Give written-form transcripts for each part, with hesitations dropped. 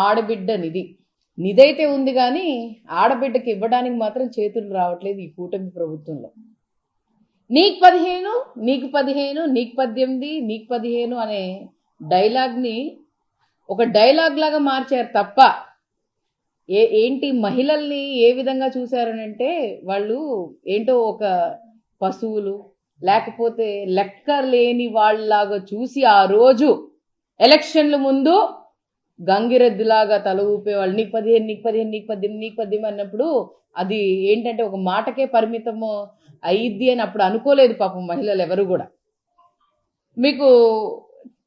ఆడబిడ్డ నిధి అయితే ఉంది కానీ ఆడబిడ్డకి ఇవ్వడానికి మాత్రం చేతులు రావట్లేదు ఈ కూటమి ప్రభుత్వంలో. నీకు 15, నీకు 15, నీకు 18, నీకు 15 అనే డైలాగ్ని ఒక డైలాగ్ లాగా మార్చారు తప్ప ఏంటి మహిళల్ని ఏ విధంగా చూశారనంటే వాళ్ళు ఏంటో ఒక పశువులు లేకపోతే లెక్క లేని వాళ్ళలాగా చూసి ఆ రోజు ఎలక్షన్ల ముందు గంగిరెద్దులాగా తల ఊపేవాళ్ళు. నీకు 15, నీకు 15, నీకు 18, నీకు 18 అన్నప్పుడు అది ఏంటంటే ఒక మాటకే పరిమితము అయ్యిద్ది అని అప్పుడు అనుకోలేదు పాపం మహిళలు ఎవరు కూడా. మీకు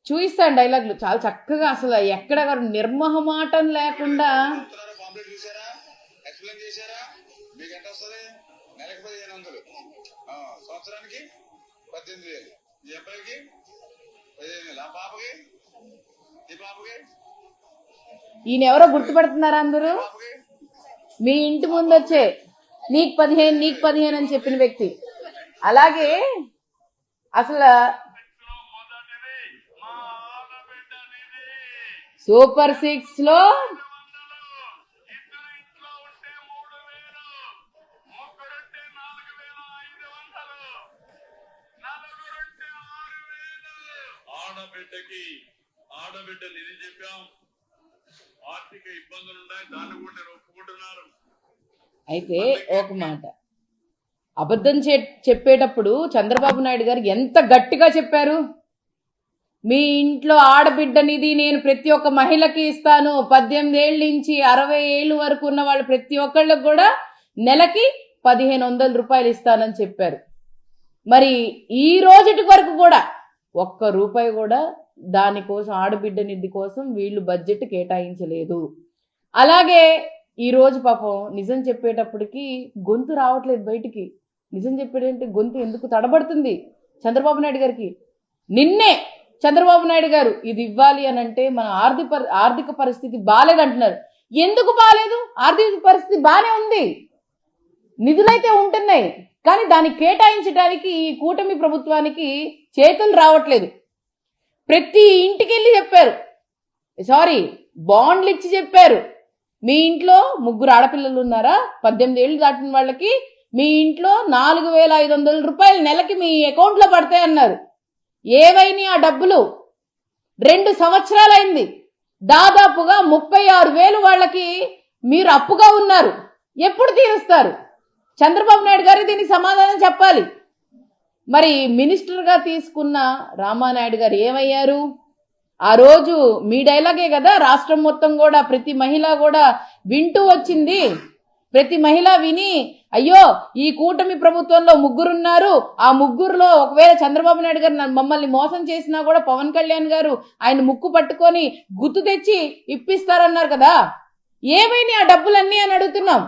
చూయిస్తాను డైలాగులు చాలా చక్కగా, అసలు ఎక్కడ నిర్మహమాటం లేకుండా. ఈయన ఎవరో గుర్తుపడుతున్నారా అందరూ? మీ ఇంటి ముందు వచ్చే నీకు 15, నీకు 15 అని చెప్పిన వ్యక్తి. అలాగే అసలు సూపర్ 6 లో ఆడబిడ్డ నిధి చెప్పాం. ఆర్థిక ఇబ్బందులు ఉన్నాయి, దాన్ని కూడా ఒప్పుకుంటున్నారు. అయితే ఒక మాట, అబద్ధం చెప్పేటప్పుడు చంద్రబాబు నాయుడు గారు ఎంత గట్టిగా చెప్పారు. మీ ఇంట్లో ఆడబిడ్డ నిధి నేను ప్రతి ఒక్క మహిళకి ఇస్తాను, 18 ఏళ్ళ నుంచి 60 ఏళ్ళు వరకు ఉన్న వాళ్ళు ప్రతి ఒక్కళ్ళకి కూడా నెలకి 1500 రూపాయలు ఇస్తానని చెప్పారు. మరి ఈ రోజుటి వరకు కూడా ఒక్క రూపాయి కూడా దానికోసం ఆడబిడ్డ నిధి కోసం వీళ్ళు బడ్జెట్ కేటాయించలేదు. అలాగే ఈరోజు పాపం నిజం చెప్పేటప్పటికి గొంతు రావట్లేదు బయటికి. నిజం చెప్పేటంటే గొంతు ఎందుకు తడబడుతుంది చంద్రబాబు నాయుడు గారికి. నిన్నే చంద్రబాబు నాయుడు గారు ఇది ఇవ్వాలి అని అంటే మన ఆర్థిక పరిస్థితి బాలేదంటున్నారు. ఎందుకు బాలేదు? ఆర్థిక పరిస్థితి బానే ఉంది, నిధులైతే ఉంటున్నాయి, కానీ దాన్ని కేటాయించడానికి ఈ కూటమి ప్రభుత్వానికి చేతులు రావట్లేదు. ప్రతి ఇంటికి వెళ్ళి చెప్పారు, బాండ్లు ఇచ్చి చెప్పారు. మీ ఇంట్లో 3 ఆడపిల్లలు ఉన్నారా, 18 ఏళ్ళు దాటిన వాళ్ళకి మీ ఇంట్లో 4500 రూపాయలు నెలకి మీ అకౌంట్లో పడతాయన్నారు. ఏవైనా ఆ డబ్బులు? 2 సంవత్సరాలైంది. దాదాపుగా 36,000 వాళ్ళకి మీరు అప్పుగా ఉన్నారు. ఎప్పుడు తీరుస్తారు? చంద్రబాబు నాయుడు గారు దీనికి సమాధానం చెప్పాలి. మరి మినిస్టర్గా తీసుకున్న రామానాయుడు గారు ఏమయ్యారు? ఆ రోజు మీ డైలాగే కదా రాష్ట్రం మొత్తం కూడా ప్రతి మహిళ కూడా వింటూ వచ్చింది. ప్రతి మహిళ విని అయ్యో ఈ కూటమి ప్రభుత్వంలో 3 ఉన్నారు, ఆ 3లో ఒకవేళ చంద్రబాబు నాయుడు గారు మమ్మల్ని మోసం చేసినా కూడా పవన్ కళ్యాణ్ గారు ఆయన ముక్కు పట్టుకొని గుర్తు తెచ్చి ఇప్పిస్తారన్నారు కదా. ఏమైనా ఆ డబ్బులన్నీ అని అడుగుతున్నాం.